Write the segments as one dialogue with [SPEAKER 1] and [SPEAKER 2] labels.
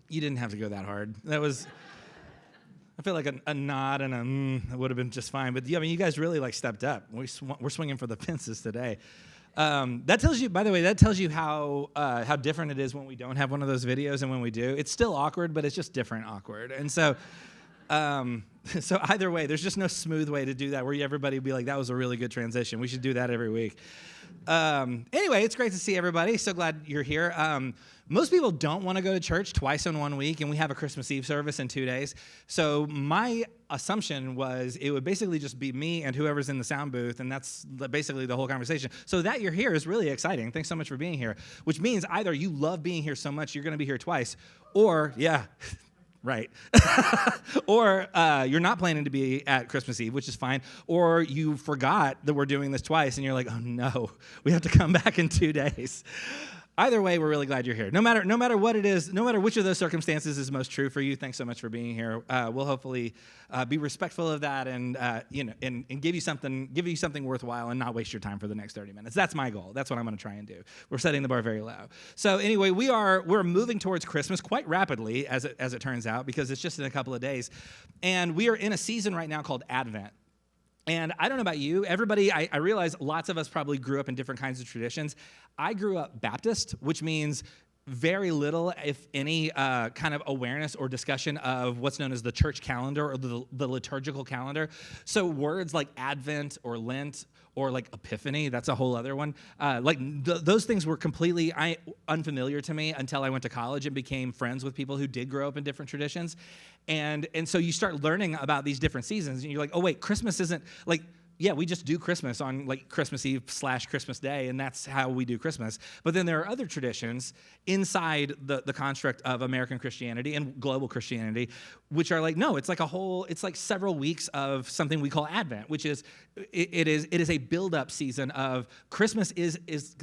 [SPEAKER 1] you didn't have to go that hard. I feel like a nod and would have been just fine. But you guys really like stepped up. We're swinging for the fences today. That tells you how different it is when we don't have one of those videos and when we do. It's still awkward, but it's just different awkward. And so, so either way, there's just no smooth way to do that where everybody would be like, that was a really good transition. We should do that every week. Anyway, it's great to see everybody. So glad you're here. Most people don't want to go to church twice in 1 week, and we have a Christmas Eve service in 2 days. So my assumption was it would basically just be me and whoever's in the sound booth, and that's basically the whole conversation. So that you're here is really exciting. Thanks so much for being here, which means either you love being here so much you're going to be here twice, or, yeah, right. Or you're not planning to be at Christmas Eve, which is fine. Or you forgot that we're doing this twice, and you're like, oh no, we have to come back in 2 days. Either way, we're really glad you're here. No matter what it is, no matter which of those circumstances is most true for you, thanks so much for being here. We'll hopefully be respectful of that and and give you something worthwhile and not waste your time for the next 30 minutes. That's my goal. That's what I'm going to try and do. We're setting the bar very low. So anyway, we're moving towards Christmas quite rapidly, as it turns out, because it's just in a couple of days, and we are in a season right now called Advent. And I don't know about you, everybody, I realize lots of us probably grew up in different kinds of traditions. I grew up Baptist, which means very little, if any, kind of awareness or discussion of what's known as the church calendar or the liturgical calendar. So words like Advent or Lent or like Epiphany, that's a whole other one. Those things were completely unfamiliar to me until I went to college and became friends with people who did grow up in different traditions. And so you start learning about these different seasons, and you're like, oh wait, Christmas isn't like, yeah, we just do Christmas on like Christmas Eve / Christmas Day, and that's how we do Christmas. But then there are other traditions inside the construct of American Christianity and global Christianity, which are like, no, it's like several weeks of something we call Advent, which is, it is a build-up season of Christmas is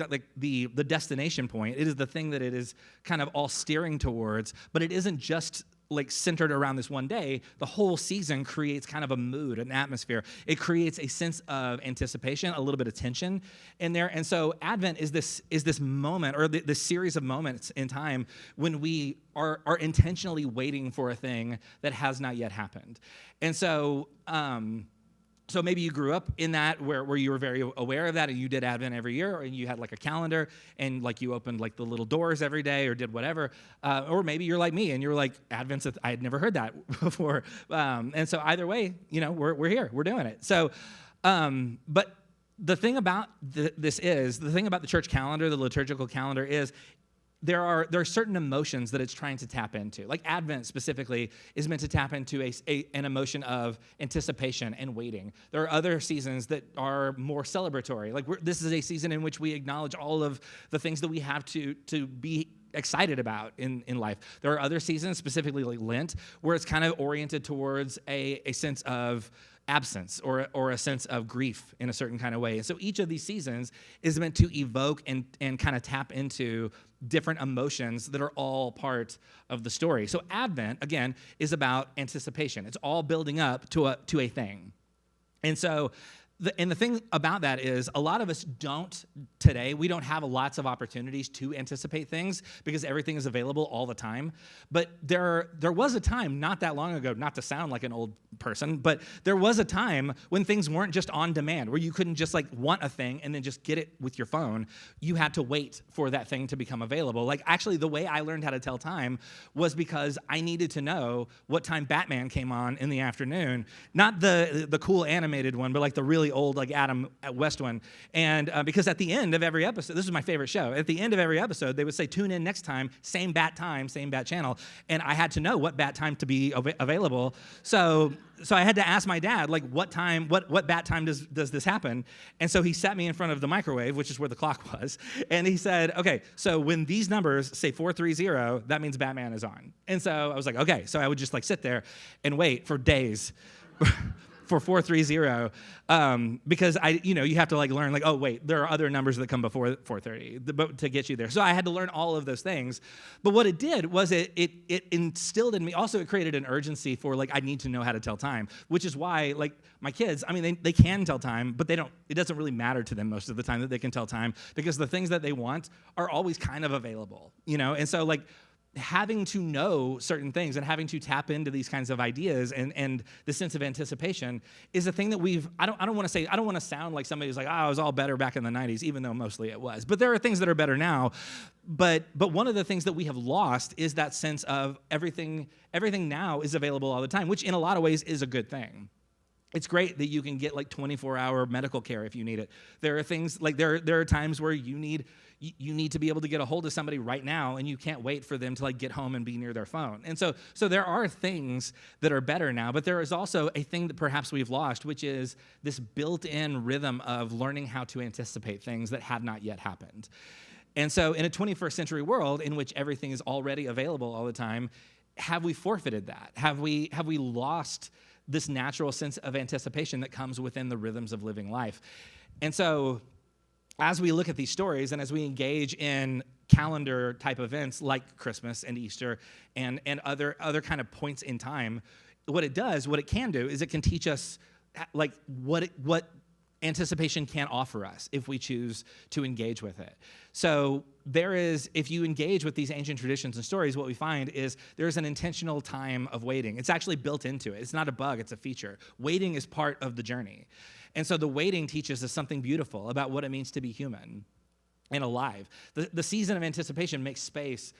[SPEAKER 1] like the destination point. It is the thing that it is kind of all steering towards, but it isn't just like centered around this one day. The whole season creates kind of a mood, an atmosphere. It creates a sense of anticipation, a little bit of tension in there. And so Advent is this moment, or this series of moments in time when we are intentionally waiting for a thing that has not yet happened. And so so maybe you grew up in that where you were very aware of that, and you did Advent every year, and you had like a calendar, and like you opened like the little doors every day or did whatever. Or maybe you're like me and you're like, Advent's, I had never heard that before. And so either way, we're here, we're doing it. So, but the thing about the thing about the church calendar, the liturgical calendar, is there are certain emotions that it's trying to tap into. Like Advent specifically is meant to tap into an emotion of anticipation and waiting. There are other seasons that are more celebratory. Like this is a season in which we acknowledge all of the things that we have to be excited about in life. There are other seasons, specifically like Lent, where it's kind of oriented towards a sense of absence or a sense of grief in a certain kind of way. And so each of these seasons is meant to evoke and kind of tap into different emotions that are all part of the story. So Advent, again, is about anticipation. It's all building up to a thing. And so the thing about that is a lot of us we don't have lots of opportunities to anticipate things because everything is available all the time. But there was a time not that long ago, not to sound like an old person, but there was a time when things weren't just on demand, where you couldn't just like want a thing and then just get it with your phone. You had to wait for that thing to become available. Like actually the way I learned how to tell time was because I needed to know what time Batman came on in the afternoon, not the cool animated one, but like the really old like Adam West one. And because at the end of every episode, this is my favorite show, at the end of every episode they would say tune in next time, same bat time, same bat channel, and I had to know what bat time to be available. So I had to ask my dad, like, what bat time does this happen? And so he sat me in front of the microwave, which is where the clock was, and he said, okay, so when these numbers say 430, that means Batman is on. And so I was like, okay. So I would just like sit there and wait for days for 430, because you have to like learn like, oh wait, there are other numbers that come before 430 to get you there. So I had to learn all of those things. But what it did was it instilled in me. Also, it created an urgency for like I need to know how to tell time, which is why like my kids, I mean, they can tell time, but they don't. It doesn't really matter to them most of the time that they can tell time because the things that they want are always kind of available, And so like having to know certain things and having to tap into these kinds of ideas and the sense of anticipation is a thing that I don't want to sound like somebody who's like, it was all better back in the 90s, even though mostly it was. But there are things that are better now. But one of the things that we have lost is that sense of everything now is available all the time, which in a lot of ways is a good thing. It's great that you can get like 24-hour medical care if you need it. There are things like there are times where you need to be able to get a hold of somebody right now, and you can't wait for them to like get home and be near their phone. And so there are things that are better now, but there is also a thing that perhaps we've lost, which is this built-in rhythm of learning how to anticipate things that have not yet happened. And so in a 21st century world in which everything is already available all the time, have we forfeited that? Have we lost this natural sense of anticipation that comes within the rhythms of living life? And so as we look at these stories and as we engage in calendar type events like Christmas and Easter and other kind of points in time, what it can do is it can teach us like what anticipation can offer us if we choose to engage with it. So if you engage with these ancient traditions and stories, what we find is there's an intentional time of waiting. It's actually built into it. It's not a bug, it's a feature. Waiting is part of the journey. And so the waiting teaches us something beautiful about what it means to be human and alive. The season of anticipation makes space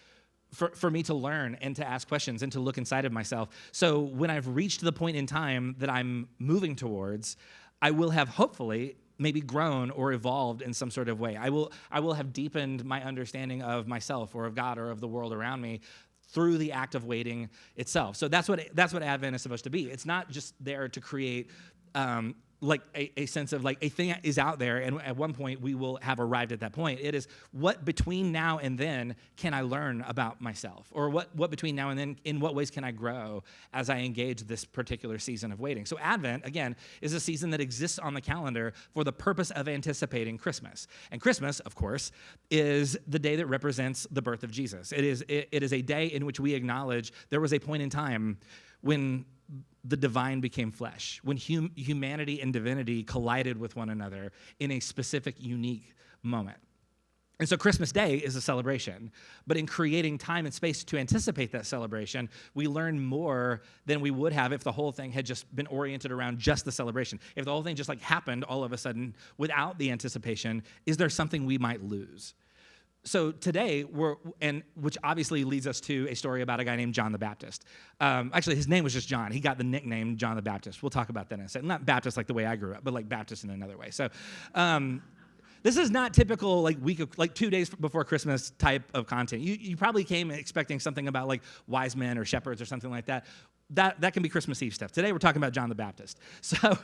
[SPEAKER 1] for me to learn and to ask questions and to look inside of myself. So when I've reached the point in time that I'm moving towards, I will have hopefully maybe grown or evolved in some sort of way. I will have deepened my understanding of myself or of God or of the world around me through the act of waiting itself. So that's what Advent is supposed to be. It's not just there to create like a sense of like a thing is out there, and at one point we will have arrived at that point. It is what between now and then can I learn about myself, or what between now and then, in what ways can I grow as I engage this particular season of waiting. So Advent, again, is a season that exists on the calendar for the purpose of anticipating Christmas. And Christmas, of course, is the day that represents the birth of Jesus. It is a day in which we acknowledge there was a point in time when the divine became flesh, when humanity and divinity collided with one another in a specific, unique moment. And so Christmas Day is a celebration, but in creating time and space to anticipate that celebration, we learn more than we would have if the whole thing had just been oriented around just the celebration. If the whole thing just like happened all of a sudden without the anticipation, is there something we might lose? So today, which obviously leads us to a story about a guy named John the Baptist. Actually, his name was just John. He got the nickname John the Baptist. We'll talk about that in a second. Not Baptist like the way I grew up, but like Baptist in another way. So this is not typical like 2 days before Christmas type of content. You probably came expecting something about like wise men or shepherds or something like that. That can be Christmas Eve stuff. Today we're talking about John the Baptist. So,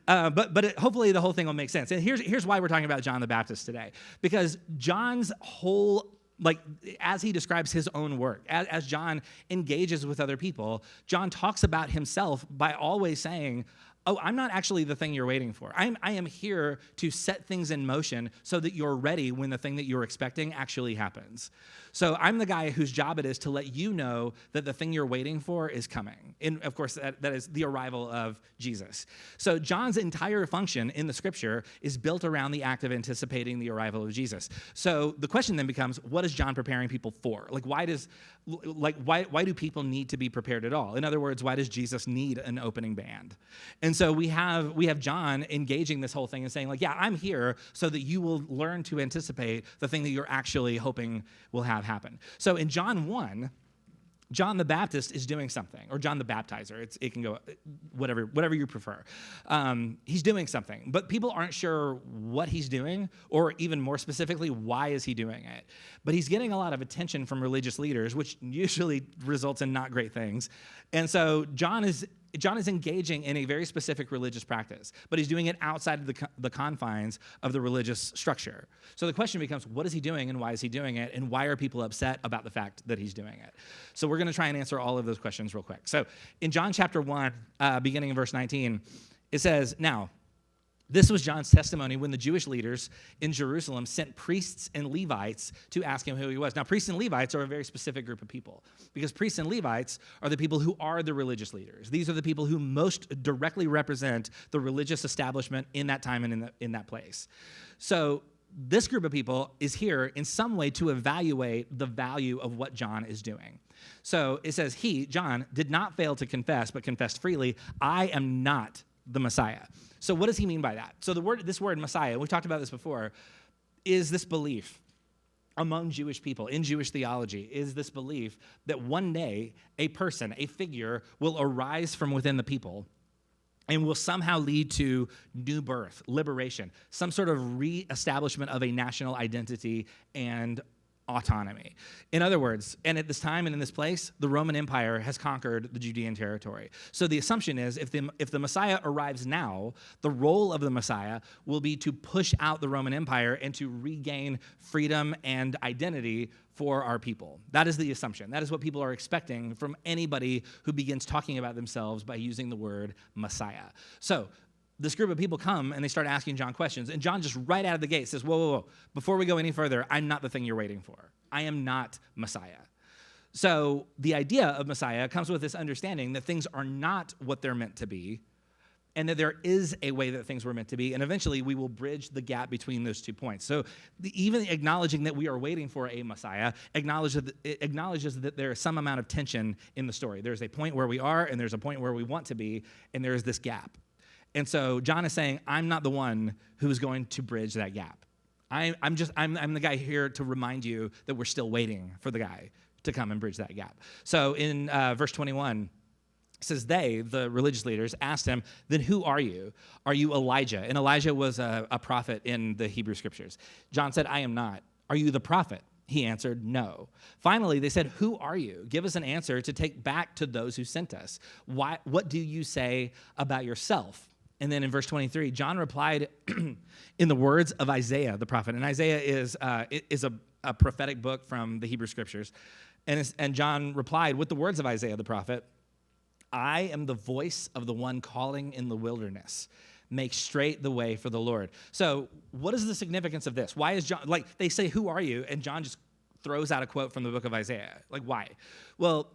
[SPEAKER 1] hopefully the whole thing will make sense. And here's why we're talking about John the Baptist today. Because John's whole, like, as he describes his own work, as John engages with other people, John talks about himself by always saying, oh, I'm not actually the thing you're waiting for. I am here to set things in motion so that you're ready when the thing that you're expecting actually happens. So I'm the guy whose job it is to let you know that the thing you're waiting for is coming. And of course, that is the arrival of Jesus. So John's entire function in the scripture is built around the act of anticipating the arrival of Jesus. So the question then becomes, what is John preparing people for? Like, why do people need to be prepared at all? In other words, why does Jesus need an opening band? And so we have John engaging this whole thing and saying, like, yeah, I'm here so that you will learn to anticipate the thing that you're actually hoping will have happen. So in John 1, John the Baptist is doing something, or John the Baptizer. It can go whatever you prefer. He's doing something, but people aren't sure what he's doing, or even more specifically, why is he doing it? But he's getting a lot of attention from religious leaders, which usually results in not great things. And so John is engaging in a very specific religious practice, but he's doing it outside of the confines of the religious structure. So the question becomes, what is he doing and why is he doing it? And why are people upset about the fact that he's doing it? So we're going to try and answer all of those questions real quick. So in John chapter 1, beginning in verse 19, it says, now, this was John's testimony when the Jewish leaders in Jerusalem sent priests and Levites to ask him who he was. Now, priests and Levites are a very specific group of people, because priests and Levites are the people who are the religious leaders. These are the people who most directly represent the religious establishment in that time and in that place. So this group of people is here in some way to evaluate the value of what John is doing. So it says he, John, did not fail to confess, but confessed freely, I am not the Messiah. So what does he mean by that? So this word Messiah, we talked about this before, is this belief among Jewish people, in Jewish theology, is this belief that one day a person, a figure, will arise from within the people and will somehow lead to new birth, liberation, some sort of reestablishment of a national identity and autonomy. In other words, and at this time and in this place, the Roman Empire has conquered the Judean territory. So the assumption is if the Messiah arrives now, the role of the Messiah will be to push out the Roman Empire and to regain freedom and identity for our people. That is the assumption. That is what people are expecting from anybody who begins talking about themselves by using the word Messiah. So this group of people come and they start asking John questions, and John just right out of the gate says, whoa. Before we go any further, I'm not the thing you're waiting for. I am not Messiah. So the idea of Messiah comes with this understanding that things are not what they're meant to be, and that there is a way that things were meant to be, and eventually we will bridge the gap between those 2 points. So even acknowledging that we are waiting for a Messiah acknowledges that there is some amount of tension in the story. There's a point where we are, and there's a point where we want to be, and there is this gap. And so John is saying, I'm not the one who is going to bridge that gap. I'm the guy here to remind you that we're still waiting for the guy to come and bridge that gap. So in verse 21, it says, they, the religious leaders, asked him, then who are you? Are you Elijah? And Elijah was a prophet in the Hebrew scriptures. John said, I am not. Are you the prophet? He answered, no. Finally, they said, who are you? Give us an answer to take back to those who sent us. What do you say about yourself? And then in verse 23, John replied in the words of Isaiah, the prophet. And Isaiah is a prophetic book from the Hebrew scriptures. And John replied with the words of Isaiah, the prophet, I am the voice of the one calling in the wilderness. Make straight the way for the Lord. So what is the significance of this? Why is John, they say, who are you? And John just throws out a quote from the book of Isaiah. Why? Well,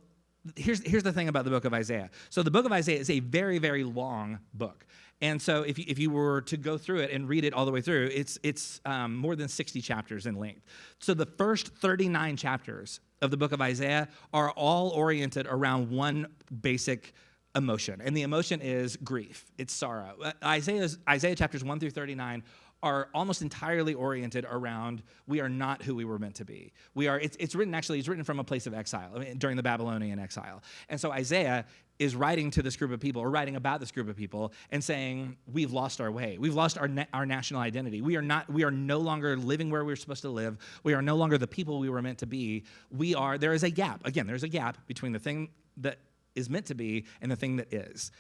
[SPEAKER 1] here's the thing about the book of Isaiah. So the book of Isaiah is a very, very long book. And so if you were to go through it and read it all the way through, it's more than 60 chapters in length. So the first 39 chapters of the book of Isaiah are all oriented around one basic emotion. And the emotion is grief. It's sorrow. Isaiah chapters 1 through 39 are almost entirely oriented around we are not who we were meant to be. It's written from a place of exile, during the Babylonian exile. And so Isaiah is writing to this group of people, or writing about this group of people, and saying, we've lost our way. We've lost our national identity. We are no longer living where we're supposed to live. We are no longer the people we were meant to be. There is a gap. Again, there's a gap between the thing that is meant to be and the thing that is.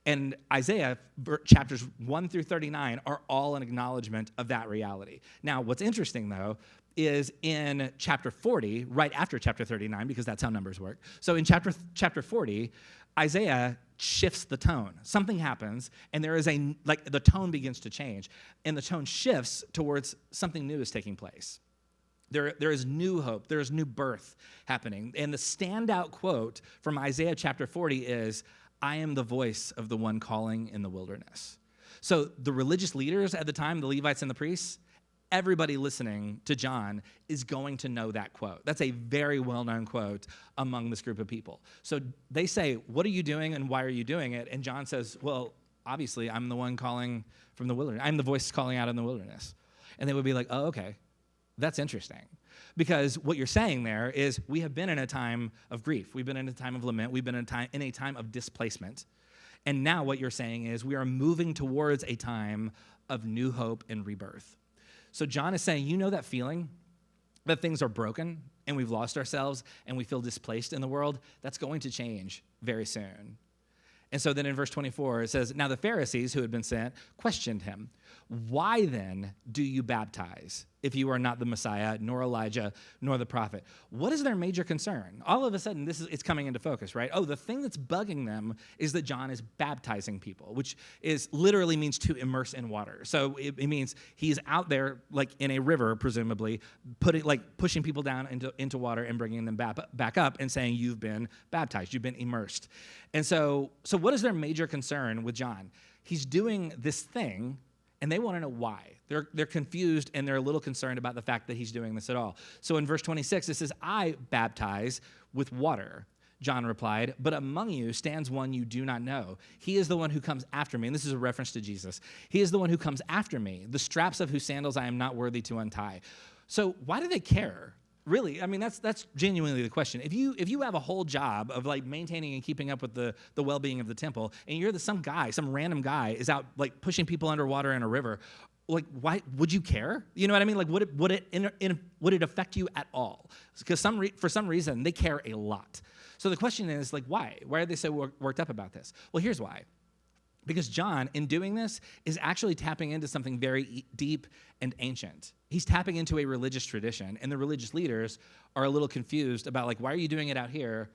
[SPEAKER 1] And Isaiah chapters 1 through 39 are all an acknowledgement of that reality. Now, what's interesting, though, is in chapter 40, right after chapter 39, because that's how numbers work. So in chapter 40, Isaiah shifts the tone. Something happens, and the tone begins to change, and the tone shifts towards something new is taking place. There is new hope. There is new birth happening. And the standout quote from Isaiah chapter 40 is, I am the voice of the one calling in the wilderness. So the religious leaders at the time, the Levites and the priests, everybody listening to John is going to know that quote. That's a very well-known quote among this group of people. So they say, what are you doing and why are you doing it? And John says, well, obviously, I'm the one calling from the wilderness. I'm the voice calling out in the wilderness. And they would be like, oh, okay, that's interesting. Because what you're saying there is we have been in a time of grief. We've been in a time of lament. We've been in a time of displacement. And now what you're saying is we are moving towards a time of new hope and rebirth. So John is saying, you know that feeling that things are broken and we've lost ourselves and we feel displaced in the world? That's going to change very soon. And so then in verse 24, it says, now the Pharisees who had been sent questioned him, why then do you baptize if you are not the Messiah, nor Elijah, nor the prophet? What is their major concern? All of a sudden, it's coming into focus, right? Oh, the thing that's bugging them is that John is baptizing people, which literally means to immerse in water. So it means he's out there, like in a river, presumably, pushing people down into water and bringing them back up and saying, you've been baptized, you've been immersed. And so what is their major concern with John? He's doing this thing, And they want to know why. They're confused, and they're a little concerned about the fact that he's doing this at all. So in verse 26, it says, I baptize with water. John replied, but among you stands one you do not know. He is the one who comes after me. And this is a reference to Jesus. He is the one who comes after me, the straps of whose sandals I am not worthy to untie. So why do they care? Really, I mean, that's genuinely the question. If you have a whole job of like maintaining and keeping up with the well-being of the temple, and you're some random guy is out like pushing people underwater in a river, like why would you care? You know what I mean? Like would it affect you at all? Because for some reason they care a lot. So the question is like why? Why are they so worked up about this? Well, here's why. Because John, in doing this, is actually tapping into something very deep and ancient. He's tapping into a religious tradition, and the religious leaders are a little confused about, like, why are you doing it out here,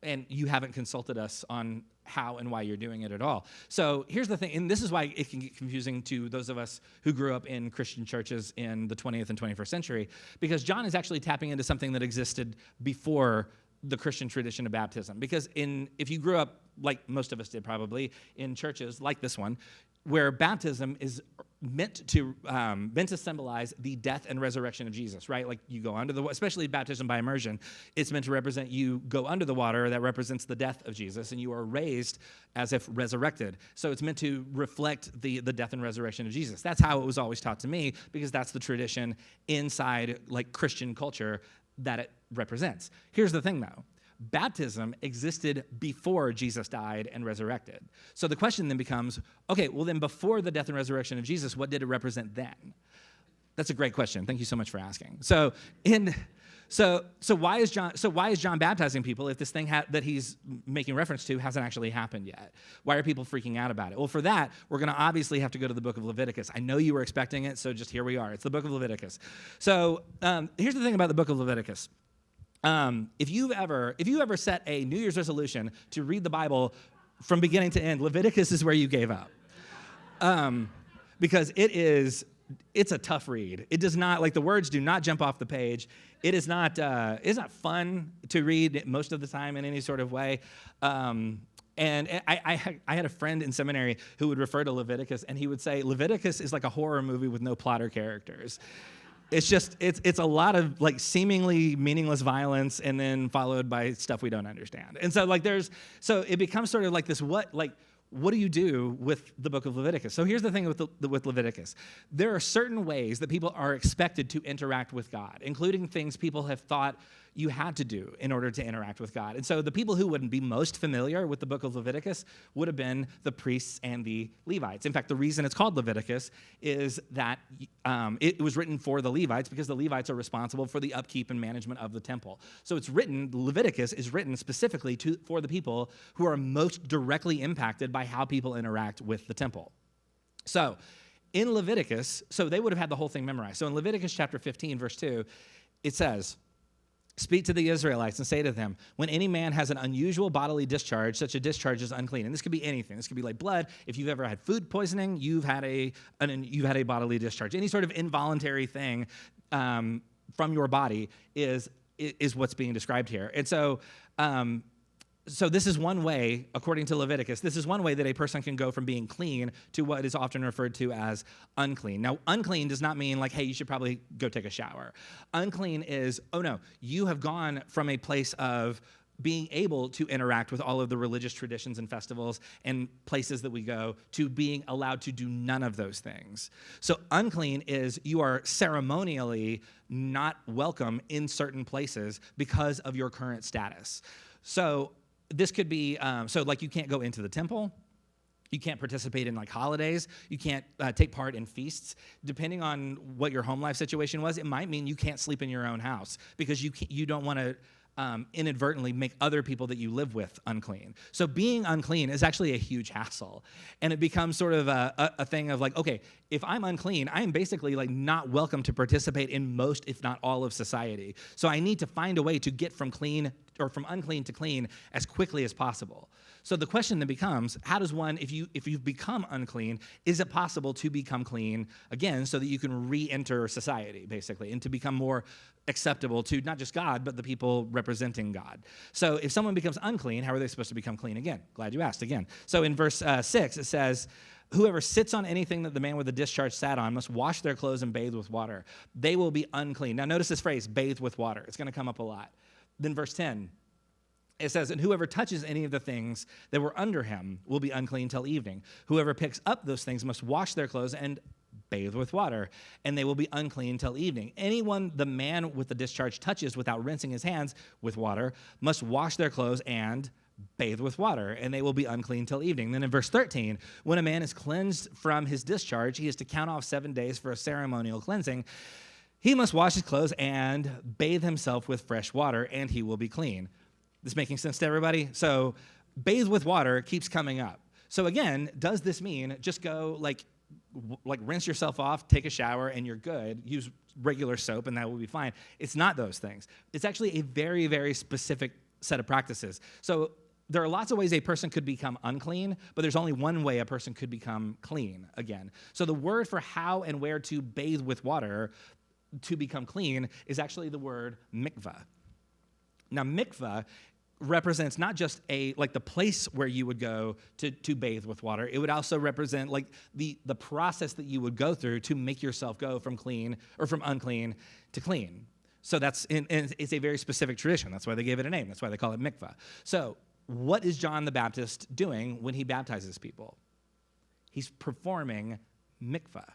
[SPEAKER 1] and you haven't consulted us on how and why you're doing it at all. So here's the thing, and this is why it can get confusing to those of us who grew up in Christian churches in the 20th and 21st century, because John is actually tapping into something that existed before the Christian tradition of baptism. Because if you grew up, like most of us did probably, in churches like this one, where baptism is meant to symbolize the death and resurrection of Jesus, right? Like you go under especially baptism by immersion, it's meant to represent you go under the water, that represents the death of Jesus, and you are raised as if resurrected. So it's meant to reflect the death and resurrection of Jesus. That's how it was always taught to me, because that's the tradition inside like Christian culture that it represents. Here's the thing though. Baptism existed before Jesus died and resurrected. So the question then becomes, okay, well then before the death and resurrection of Jesus, what did it represent then? That's a great question. Thank you so much for asking. So why is John baptizing people if this thing that he's making reference to hasn't actually happened yet? Why are people freaking out about it? Well, for that, we're going to obviously have to go to the book of Leviticus. I know you were expecting it, so just here we are. It's the book of Leviticus. So here's the thing about the book of Leviticus. If you've ever set a New Year's resolution to read the Bible from beginning to end, Leviticus is where you gave up. Because it's a tough read. It does not, like the words do not jump off the page. It's not fun to read most of the time in any sort of way. And I had a friend in seminary who would refer to Leviticus, and he would say, Leviticus is like a horror movie with no plot or characters. It's a lot of like seemingly meaningless violence, and then followed by stuff we don't understand. And so so it becomes sort of like this, what do you do with the book of Leviticus? So here's the thing with Leviticus. There are certain ways that people are expected to interact with God, including things people have thought you had to do in order to interact with God. And so the people who would be most familiar with the book of Leviticus would have been the priests and the Levites. In fact, the reason it's called Leviticus is that it was written for the Levites, because the Levites are responsible for the upkeep and management of the temple. So Leviticus is written specifically for the people who are most directly impacted by how people interact with the temple. So in Leviticus, so they would have had the whole thing memorized. So in Leviticus chapter 15, verse 2, it says, speak to the Israelites and say to them, when any man has an unusual bodily discharge, such a discharge is unclean. And this could be anything. This could be like blood. If you've ever had food poisoning, you've had a bodily discharge. Any sort of involuntary thing from your body is what's being described here. And so this is one way, according to Leviticus, this is one way that a person can go from being clean to what is often referred to as unclean. Now, unclean does not mean like, hey, you should probably go take a shower. Unclean is, oh no, you have gone from a place of being able to interact with all of the religious traditions and festivals and places that we go to being allowed to do none of those things. So unclean is you are ceremonially not welcome in certain places because of your current status. So this could be, like you can't go into the temple, you can't participate in like holidays, you can't take part in feasts. Depending on what your home life situation was, it might mean you can't sleep in your own house because you don't want to inadvertently make other people that you live with unclean. So being unclean is actually a huge hassle. And it becomes sort of a thing of like, okay, if I'm unclean, I am basically like not welcome to participate in most, if not all of society. So I need to find a way to get from clean or from unclean to clean as quickly as possible. So the question then becomes, how does one, if you've become unclean, is it possible to become clean again so that you can re-enter society, basically, and to become more acceptable to not just God, but the people representing God? So if someone becomes unclean, how are they supposed to become clean again? Glad you asked again. So in verse 6, it says, whoever sits on anything that the man with the discharge sat on must wash their clothes and bathe with water. They will be unclean. Now notice this phrase, bathe with water. It's going to come up a lot. Then verse 10, it says, and whoever touches any of the things that were under him will be unclean till evening. Whoever picks up those things must wash their clothes and bathe with water, and they will be unclean till evening. Anyone the man with the discharge touches without rinsing his hands with water must wash their clothes and bathe with water, and they will be unclean till evening. Then in verse 13, when a man is cleansed from his discharge, he is to count off 7 days for a ceremonial cleansing. He must wash his clothes and bathe himself with fresh water, and he will be clean. This making sense to everybody? So bathe with water keeps coming up. So again, does this mean just go like rinse yourself off, take a shower, and you're good? Use regular soap, and that will be fine. It's not those things. It's actually a very, very specific set of practices. So there are lots of ways a person could become unclean, but there's only one way a person could become clean again. So the word for how and where to bathe with water to become clean is actually the word mikvah. Now, mikvah represents not just the place where you would go to bathe with water. It would also represent like the process that you would go through to make yourself go from clean or from unclean to clean. So and it's a very specific tradition. That's why they gave it a name. That's why they call it mikvah. So what is John the Baptist doing when he baptizes people? He's performing mikvah.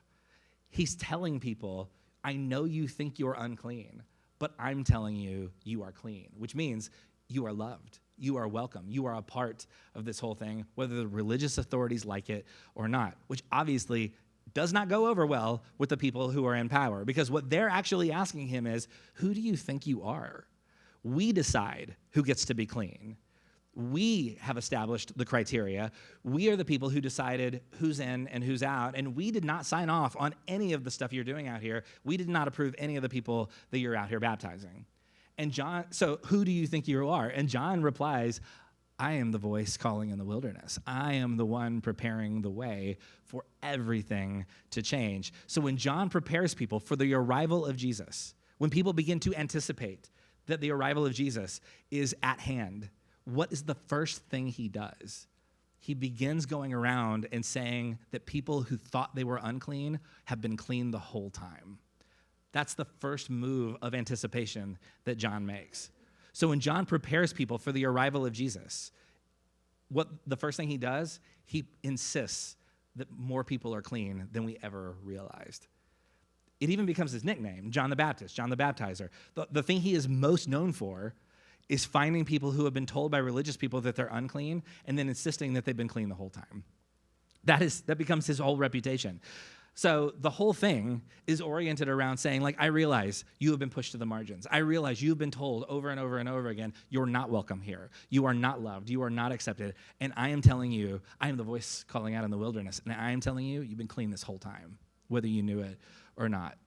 [SPEAKER 1] He's telling people, I know you think you're unclean, but I'm telling you, you are clean, which means you are loved. You are welcome. You are a part of this whole thing, whether the religious authorities like it or not, which obviously does not go over well with the people who are in power, because what they're actually asking him is, who do you think you are? We decide who gets to be clean. We have established the criteria. We are the people who decided who's in and who's out, and we did not sign off on any of the stuff you're doing out here. We did not approve any of the people that you're out here baptizing. And John, so who do you think you are? And John replies, I am the voice calling in the wilderness. I am the one preparing the way for everything to change. So when John prepares people for the arrival of Jesus, when people begin to anticipate that the arrival of Jesus is at hand, what is the first thing he does? He begins going around and saying that people who thought they were unclean have been clean the whole time. That's the first move of anticipation that John makes. So when John prepares people for the arrival of Jesus, what the first thing he does, he insists that more people are clean than we ever realized. It even becomes his nickname, John the Baptist, John the Baptizer. The thing he is most known for is finding people who have been told by religious people that they're unclean and then insisting that they've been clean the whole time. That becomes his whole reputation. So the whole thing is oriented around saying, like, I realize you have been pushed to the margins. I realize you've been told over and over and over again, you're not welcome here. You are not loved. You are not accepted. And I am telling you, I am the voice calling out in the wilderness. And I am telling you, you've been clean this whole time, whether you knew it or not.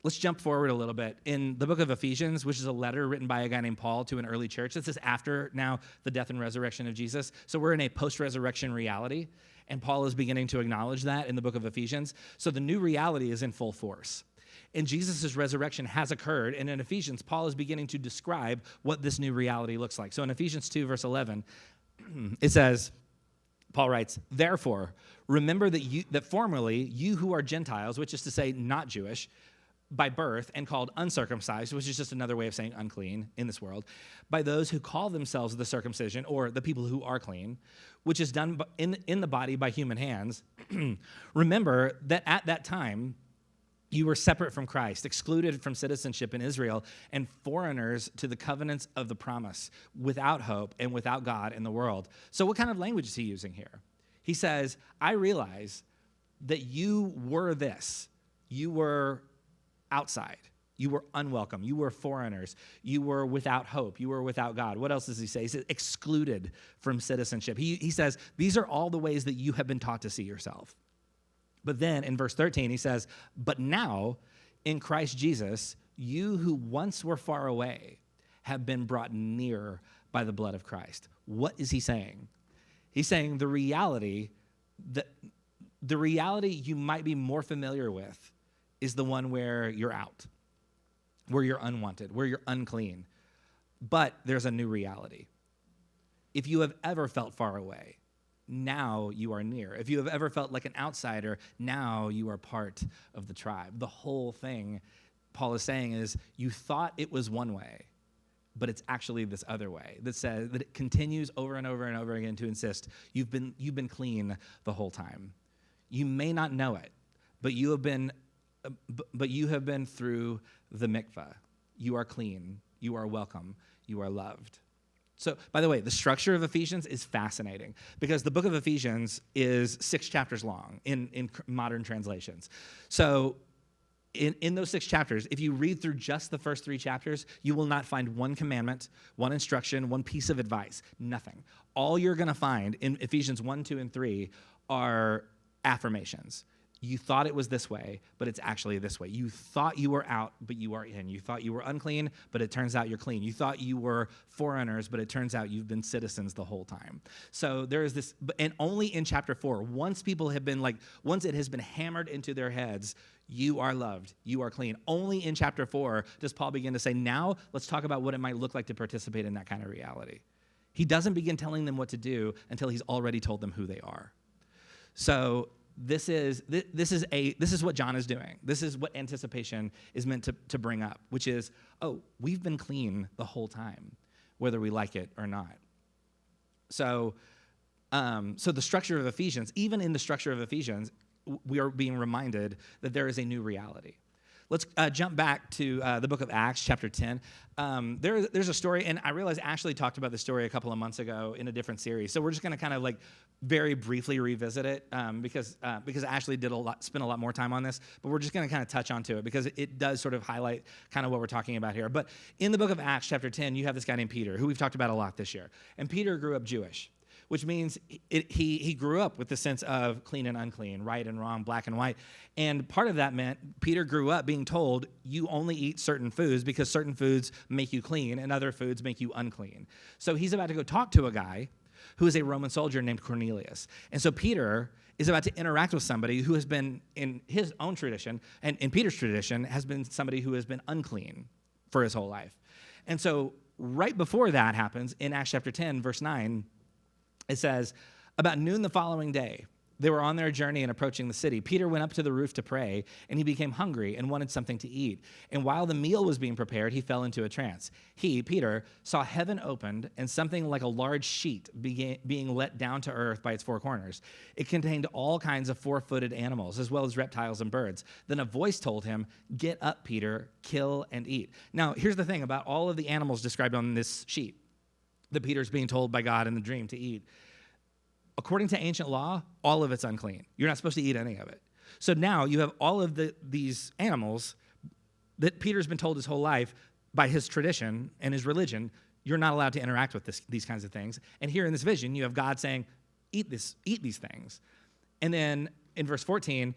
[SPEAKER 1] Let's jump forward a little bit. In the book of Ephesians, which is a letter written by a guy named Paul to an early church, this is after now the death and resurrection of Jesus. So we're in a post-resurrection reality, and Paul is beginning to acknowledge that in the book of Ephesians. So the new reality is in full force. And Jesus' resurrection has occurred, and in Ephesians, Paul is beginning to describe what this new reality looks like. So in Ephesians 2, verse 11, it says, Paul writes, therefore, remember that formerly you who are Gentiles, which is to say not Jewish, by birth and called uncircumcised, which is just another way of saying unclean in this world, by those who call themselves the circumcision, or the people who are clean, which is done in the body by human hands. Remember that at that time you were separate from Christ, excluded from citizenship in Israel, and foreigners to the covenants of the promise, without hope and without God in the world. So what kind of language is he using here? He says, I realize that you were this. You were outside. You were unwelcome. You were foreigners. You were without hope. You were without God. What else does he say? He says excluded from citizenship. He says these are all the ways that you have been taught to see yourself. But then in verse 13, he says, but now in Christ Jesus, you who once were far away have been brought near by the blood of Christ. What is he saying? He's saying the reality you might be more familiar with is the one where you're out, where you're unwanted, where you're unclean. But there's a new reality. If you have ever felt far away, now you are near. If you have ever felt like an outsider, now you are part of the tribe. The whole thing Paul is saying is you thought it was one way, but it's actually this other way that says that it continues over and over and over again to insist you've been clean the whole time. You may not know it, but you have been through the mikvah. You are clean. You are welcome. You are loved. So, by the way, the structure of Ephesians is fascinating because the book of Ephesians is 6 chapters long in modern translations. So, in those 6 chapters, if you read through just the first 3 chapters, you will not find one commandment, one instruction, one piece of advice, nothing. All you're going to find in Ephesians 1, 2, and 3 are affirmations. You thought it was this way, but it's actually this way. You thought you were out, but you are in. You thought you were unclean, but it turns out you're clean. You thought you were foreigners, but it turns out you've been citizens the whole time. So there is this, and only in chapter 4, once it has been hammered into their heads, you are loved, you are clean. Only in chapter 4 does Paul begin to say, now let's talk about what it might look like to participate in that kind of reality. He doesn't begin telling them what to do until he's already told them who they are. So this is what John is doing. This is what anticipation is meant to bring up, which is, we've been clean the whole time, whether we like it or not. So the structure of Ephesians, even in the structure of Ephesians, we are being reminded that there is a new reality. Let's jump back to the book of Acts, chapter 10. There's a story, and I realize Ashley talked about this story a couple of months ago in a different series. So we're just going to kind of very briefly revisit it because Ashley spent a lot more time on this. But we're just going to kind of touch onto it because it does sort of highlight kind of what we're talking about here. But in the book of Acts, chapter 10, you have this guy named Peter, who we've talked about a lot this year. And Peter grew up Jewish, which means he grew up with the sense of clean and unclean, right and wrong, black and white. And part of that meant Peter grew up being told you only eat certain foods because certain foods make you clean and other foods make you unclean. So he's about to go talk to a guy who is a Roman soldier named Cornelius. And so Peter is about to interact with somebody who has been, in his own tradition, and in Peter's tradition, has been somebody who has been unclean for his whole life. And so right before that happens, in Acts chapter 10, verse 9, it says, about noon the following day, they were on their journey and approaching the city. Peter went up to the roof to pray, and he became hungry and wanted something to eat. And while the meal was being prepared, he fell into a trance. He, Peter, saw heaven opened and something like a large sheet being let down to earth by its 4 corners. It contained all kinds of 4-footed animals, as well as reptiles and birds. Then a voice told him, "Get up, Peter, kill and eat." Now, here's the thing about all of the animals described on this sheet that Peter's being told by God in the dream to eat. According to ancient law, all of it's unclean. You're not supposed to eat any of it. So now you have all of these animals that Peter's been told his whole life by his tradition and his religion, you're not allowed to interact with these kinds of things. And here in this vision, you have God saying, eat these things. And then in verse 14,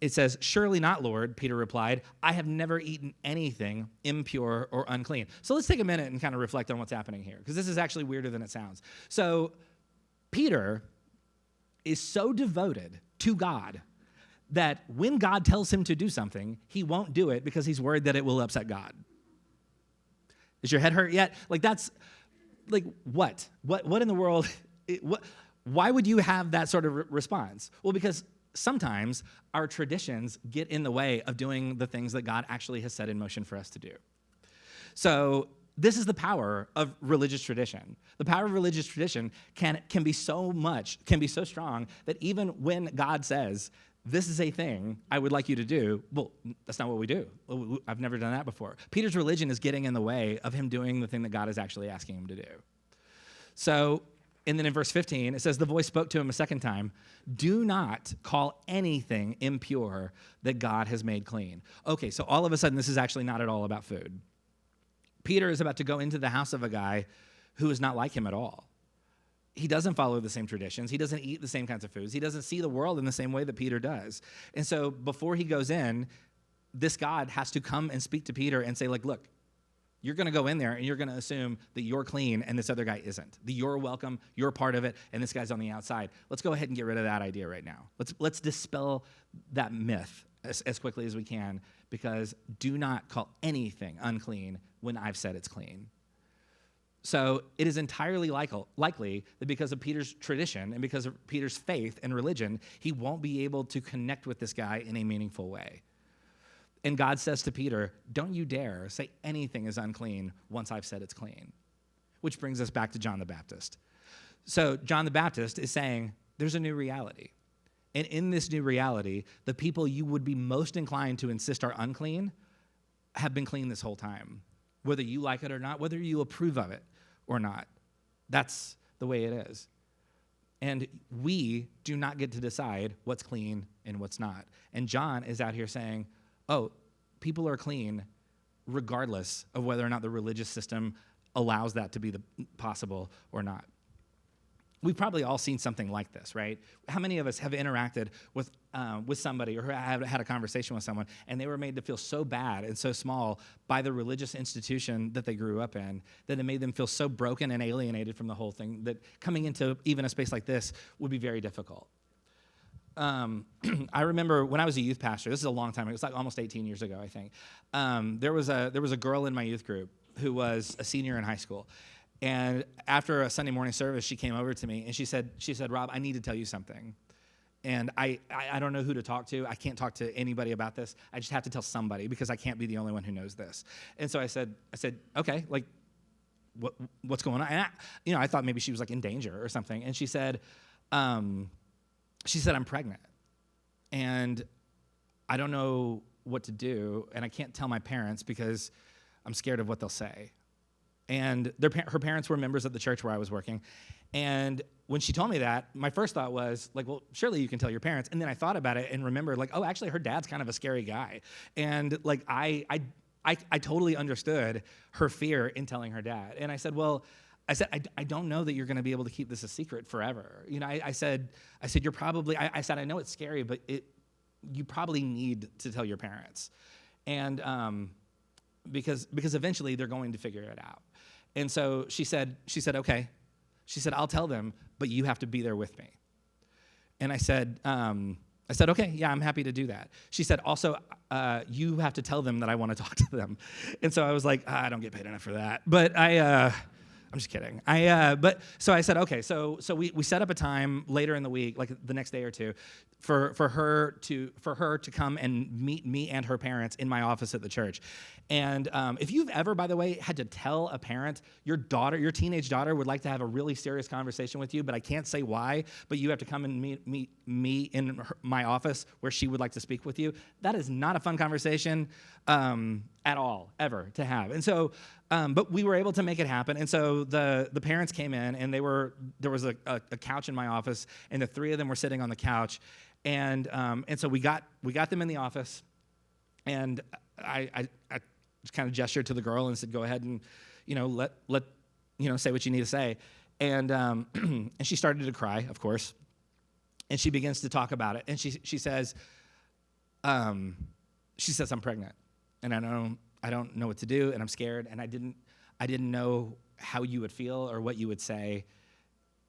[SPEAKER 1] it says, "Surely not, Lord," Peter replied. "I have never eaten anything impure or unclean." So let's take a minute and kind of reflect on what's happening here, because this is actually weirder than it sounds. So Peter is so devoted to God that when God tells him to do something, he won't do it because he's worried that it will upset God. Is your head hurt yet? That's what? What in the world? Why would you have that sort of response? Well, because sometimes our traditions get in the way of doing the things that God actually has set in motion for us to do. So this is the power of religious tradition. The power of religious tradition can be so strong that even when God says, this is a thing I would like you to do, well, that's not what we do. I've never done that before. Peter's religion is getting in the way of him doing the thing that God is actually asking him to do. So, and then in verse 15, it says, the voice spoke to him a second time, "Do not call anything impure that God has made clean." Okay, so all of a sudden, this is actually not at all about food. Peter is about to go into the house of a guy who is not like him at all. He doesn't follow the same traditions. He doesn't eat the same kinds of foods. He doesn't see the world in the same way that Peter does. And so before he goes in, this God has to come and speak to Peter and say, look, You're going to go in there and you're going to assume that you're clean and this other guy isn't. That you're welcome, you're part of it, and this guy's on the outside. Let's go ahead and get rid of that idea right now. Let's dispel that myth as quickly as we can, because do not call anything unclean when I've said it's clean. So it is entirely likely that because of Peter's tradition and because of Peter's faith and religion, he won't be able to connect with this guy in a meaningful way. And God says to Peter, don't you dare say anything is unclean once I've said it's clean. Which brings us back to John the Baptist. So John the Baptist is saying there's a new reality. And in this new reality, the people you would be most inclined to insist are unclean have been clean this whole time. Whether you like it or not, whether you approve of it or not. That's the way it is. And we do not get to decide what's clean and what's not. And John is out here saying, oh, people are clean regardless of whether or not the religious system allows that to be possible or not. We've probably all seen something like this, right? How many of us have interacted with somebody or have had a conversation with someone and they were made to feel so bad and so small by the religious institution that they grew up in that it made them feel so broken and alienated from the whole thing that coming into even a space like this would be very difficult. I remember when I was a youth pastor, this is a long time ago, it was like almost 18 years ago, I think. There was a girl in my youth group who was a senior in high school. And after a Sunday morning service, she came over to me and she said, Rob, I need to tell you something. And I don't know who to talk to. I can't talk to anybody about this. I just have to tell somebody because I can't be the only one who knows this. And so I said, okay, like, what's going on? And I thought maybe she was like in danger or something. And she said, I'm pregnant. And I don't know what to do. And I can't tell my parents because I'm scared of what they'll say. And her parents were members of the church where I was working. And when she told me that, my first thought was, like, well, surely you can tell your parents. And then I thought about it and remembered, like, oh, actually, her dad's kind of a scary guy. And, like, I totally understood her fear in telling her dad. And I said, I don't know that you're going to be able to keep this a secret forever. I said, you're probably, I said, I know it's scary, but you probably need to tell your parents. And because eventually they're going to figure it out. And so she said, okay. She said, I'll tell them, but you have to be there with me. And I said, okay, yeah, I'm happy to do that. She said, also, you have to tell them that I want to talk to them. And so I was like, I don't get paid enough for that. But I'm just kidding. So I said, okay, so we set up a time later in the week, like the next day or two, for her to come and meet me and her parents in my office at the church. And if you've ever, by the way, had to tell a parent your teenage daughter would like to have a really serious conversation with you, but I can't say why, but you have to come and meet me in my office where she would like to speak with you, that is not a fun conversation at all, ever, to have. And so, but we were able to make it happen. And so the parents came in, and there was a couch in my office, and the three of them were sitting on the couch. And so we got them in the office, and I just kind of gestured to the girl and said, go ahead and, let say what you need to say. And and she started to cry, of course. And she begins to talk about it. And she says, I'm pregnant, and I don't know what to do, and I'm scared, and I didn't know how you would feel or what you would say.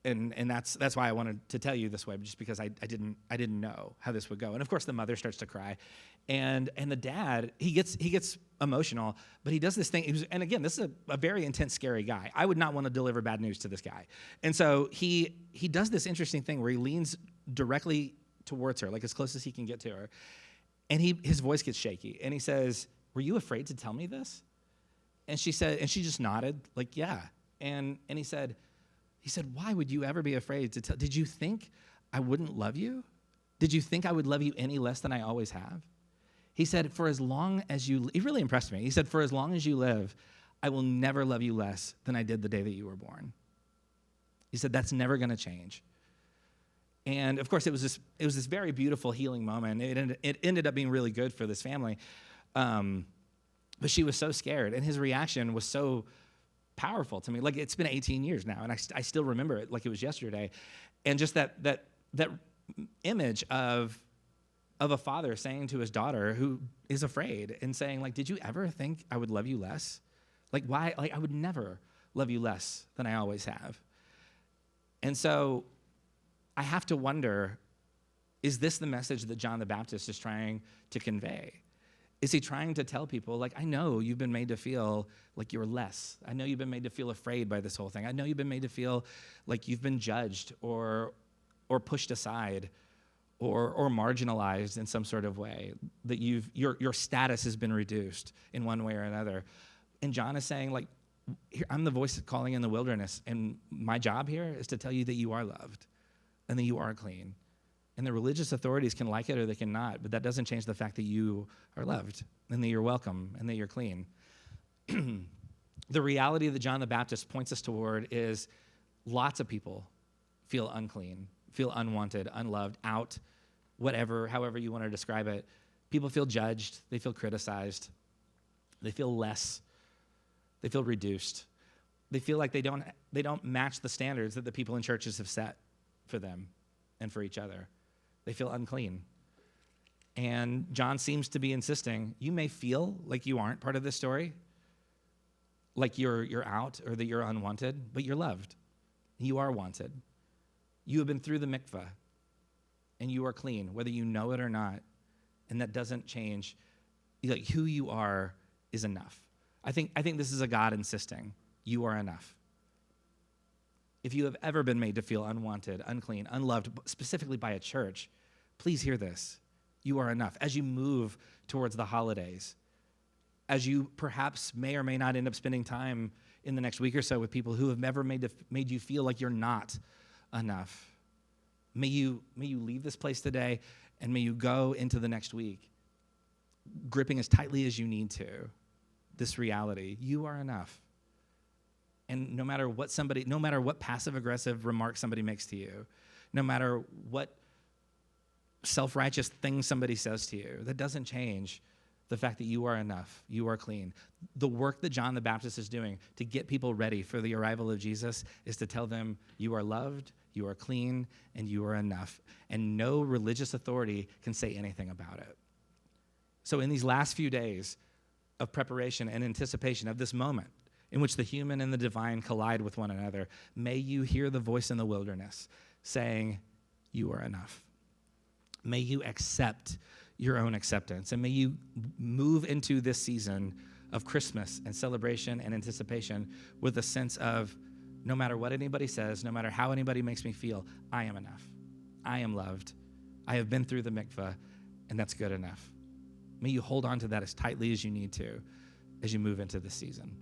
[SPEAKER 1] And that's why I wanted to tell you this way, just because I didn't know how this would go. And of course the mother starts to cry, and the dad, he gets emotional, but he does this thing. And again, this is a very intense, scary guy. I would not want to deliver bad news to this guy. And so he does this interesting thing where he leans directly towards her, like as close as he can get to her, and his voice gets shaky, and he says, "Were you afraid to tell me this?" And she just nodded, like, yeah. And he said, why would you ever be afraid to tell? Did you think I wouldn't love you? Did you think I would love you any less than I always have? He said, for as long as you, he really impressed me. He said, for as long as you live, I will never love you less than I did the day that you were born. He said, that's never going to change. And of course, it was this very beautiful healing moment. It ended up being really good for this family. But she was so scared, and his reaction was so powerful to me. Like, it's been 18 years now, and I still remember it like it was yesterday. And just that image of a father saying to his daughter who is afraid and saying, like, did you ever think I would love you less Like, why? Like, I would never love you less than I always have. And so I have to wonder, is this the message that John the Baptist is trying to convey? Is he trying to tell people, like, I know you've been made to feel like you're less. I know you've been made to feel afraid by this whole thing. I know you've been made to feel like you've been judged or pushed aside or marginalized in some sort of way, that your status has been reduced in one way or another. And John is saying, like, here, I'm the voice calling in the wilderness, and my job here is to tell you that you are loved and that you are clean. And the religious authorities can like it or they cannot, but that doesn't change the fact that you are loved and that you're welcome and that you're clean. The reality that John the Baptist points us toward is lots of people feel unclean, feel unwanted, unloved, out, whatever, however you want to describe it. People feel judged, they feel criticized, they feel less, they feel reduced. They feel like they don't match the standards that the people in churches have set for them and for each other. They feel unclean. And John seems to be insisting, you may feel like you aren't part of this story, like you're out or that you're unwanted, but you're loved. You are wanted. You have been through the mikveh, and you are clean, whether you know it or not. And that doesn't change. Like, who you are is enough. I think this is a God insisting, you are enough. If you have ever been made to feel unwanted, unclean, unloved, specifically by a church, please hear this. You are enough. As you move towards the holidays, as you perhaps may or may not end up spending time in the next week or so with people who have never made you feel like you're not enough, may you leave this place today, and may you go into the next week gripping as tightly as you need to this reality. You are enough. And no matter what passive-aggressive remark somebody makes to you, no matter what self-righteous thing somebody says to you, that doesn't change the fact that you are enough, you are clean. The work that John the Baptist is doing to get people ready for the arrival of Jesus is to tell them you are loved, you are clean, and you are enough. And no religious authority can say anything about it. So in these last few days of preparation and anticipation of this moment, in which the human and the divine collide with one another, may you hear the voice in the wilderness saying, you are enough. May you accept your own acceptance, and may you move into this season of Christmas and celebration and anticipation with a sense of, no matter what anybody says, no matter how anybody makes me feel, I am enough. I am loved. I have been through the mikveh, and that's good enough. May you hold on to that as tightly as you need to as you move into this season.